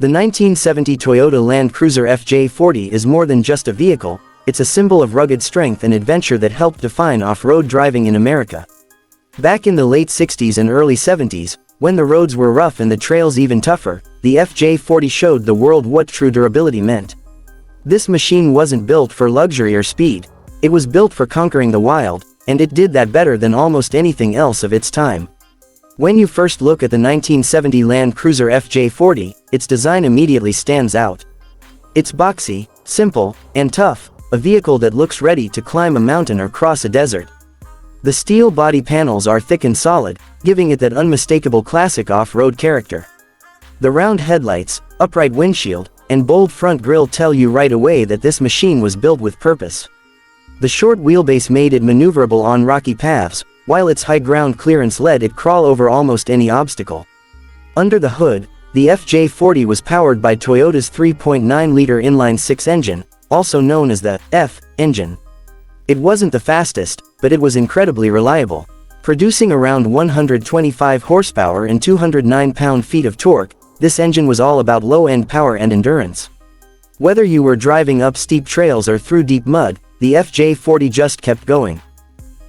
The 1970 Toyota Land Cruiser FJ40 is more than just a vehicle, it's a symbol of rugged strength and adventure that helped define off-road driving in America. Back in the late 60s and early 70s, when the roads were rough and the trails even tougher, the FJ40 showed the world what true durability meant. This machine wasn't built for luxury or speed. It was built for conquering the wild, and it did that better than almost anything else of its time. When you first look at the 1970 Land Cruiser FJ40, its design immediately stands out. It's boxy, simple, and tough, a vehicle that looks ready to climb a mountain or cross a desert. The steel body panels are thick and solid, giving it that unmistakable classic off-road character. The round headlights, upright windshield, and bold front grille tell you right away that this machine was built with purpose. The short wheelbase made it maneuverable on rocky paths, while its high ground clearance let it crawl over almost any obstacle. Under the hood, the FJ40 was powered by Toyota's 3.9-liter inline-six engine, also known as the F engine. It wasn't the fastest, but it was incredibly reliable. Producing around 125 horsepower and 209 pound-feet of torque, this engine was all about low-end power and endurance. Whether you were driving up steep trails or through deep mud, the FJ40 just kept going.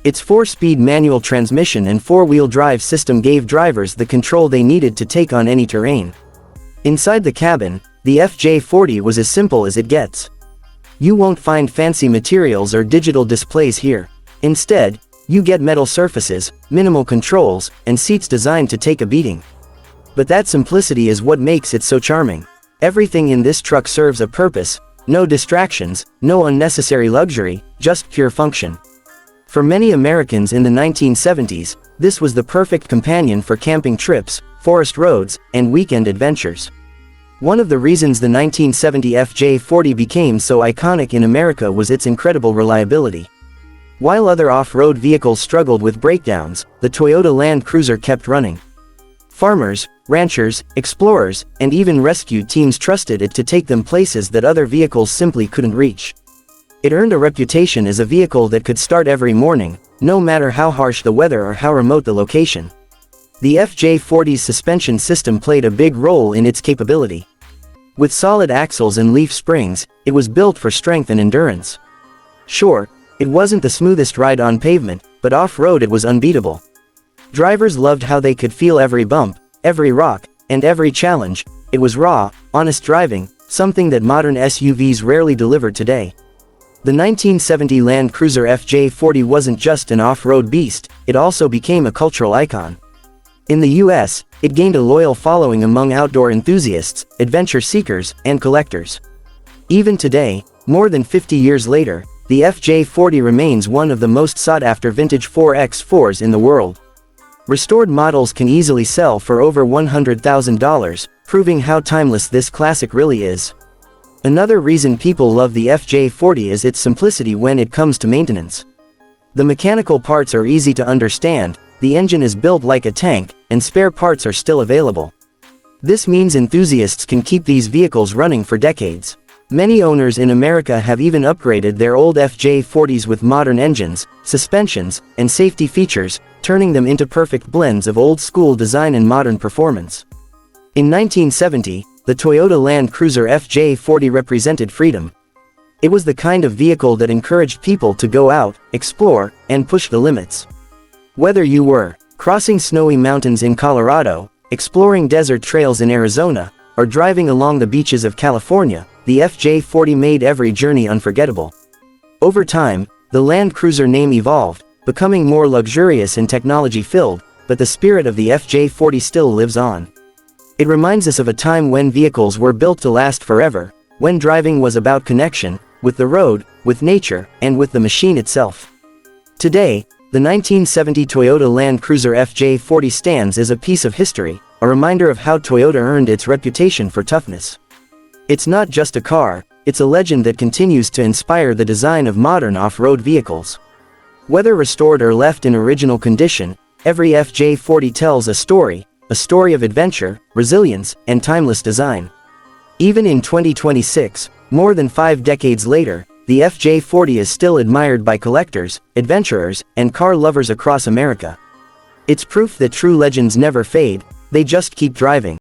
Its 4-speed manual transmission and 4-wheel drive system gave drivers the control they needed to take on any terrain. Inside the cabin, the FJ40 was as simple as it gets. You won't find fancy materials or digital displays here. Instead, you get metal surfaces, minimal controls, and seats designed to take a beating. But that simplicity is what makes it so charming. Everything in this truck serves a purpose, no distractions, no unnecessary luxury, just pure function. For many Americans in the 1970s, this was the perfect companion for camping trips, forest roads, and weekend adventures. One of the reasons the 1970 FJ40 became so iconic in America was its incredible reliability. While other off-road vehicles struggled with breakdowns, the Toyota Land Cruiser kept running. Farmers, ranchers, explorers, and even rescue teams trusted it to take them places that other vehicles simply couldn't reach. It earned a reputation as a vehicle that could start every morning, no matter how harsh the weather or how remote the location. The FJ40's suspension system played a big role in its capability. With solid axles and leaf springs, it was built for strength and endurance. Sure, it wasn't the smoothest ride on pavement, but off-road it was unbeatable. Drivers loved how they could feel every bump, every rock, and every challenge. It was raw, honest driving, something that modern SUVs rarely deliver today. The 1970 Land Cruiser FJ40 wasn't just an off-road beast, it also became a cultural icon. In the US, it gained a loyal following among outdoor enthusiasts, adventure seekers, and collectors. Even today, more than 50 years later, the FJ40 remains one of the most sought-after vintage 4x4s in the world. Restored models can easily sell for over $100,000, proving how timeless this classic really is. Another reason people love the FJ40 is its simplicity when it comes to maintenance. The mechanical parts are easy to understand, the engine is built like a tank, and spare parts are still available. This means enthusiasts can keep these vehicles running for decades. Many owners in America have even upgraded their old FJ40s with modern engines, suspensions, and safety features, turning them into perfect blends of old-school design and modern performance. In 1970, the Toyota Land Cruiser FJ40 represented freedom. It was the kind of vehicle that encouraged people to go out, explore, and push the limits. Whether you were crossing snowy mountains in Colorado, exploring desert trails in Arizona, or driving along the beaches of California, the FJ40 made every journey unforgettable. Over time, the Land Cruiser name evolved, becoming more luxurious and technology-filled, but the spirit of the FJ40 still lives on. It reminds us of a time when vehicles were built to last forever, when driving was about connection, with the road, with nature, and with the machine itself. Today, the 1970 Toyota Land Cruiser FJ40 stands as a piece of history, a reminder of how Toyota earned its reputation for toughness. It's not just a car, it's a legend that continues to inspire the design of modern off-road vehicles. Whether restored or left in original condition, every FJ40 tells a story of adventure, resilience, and timeless design. Even in 2026, more than 5 decades later, the FJ40 is still admired by collectors, adventurers, and car lovers across America. It's proof that true legends never fade, they just keep driving.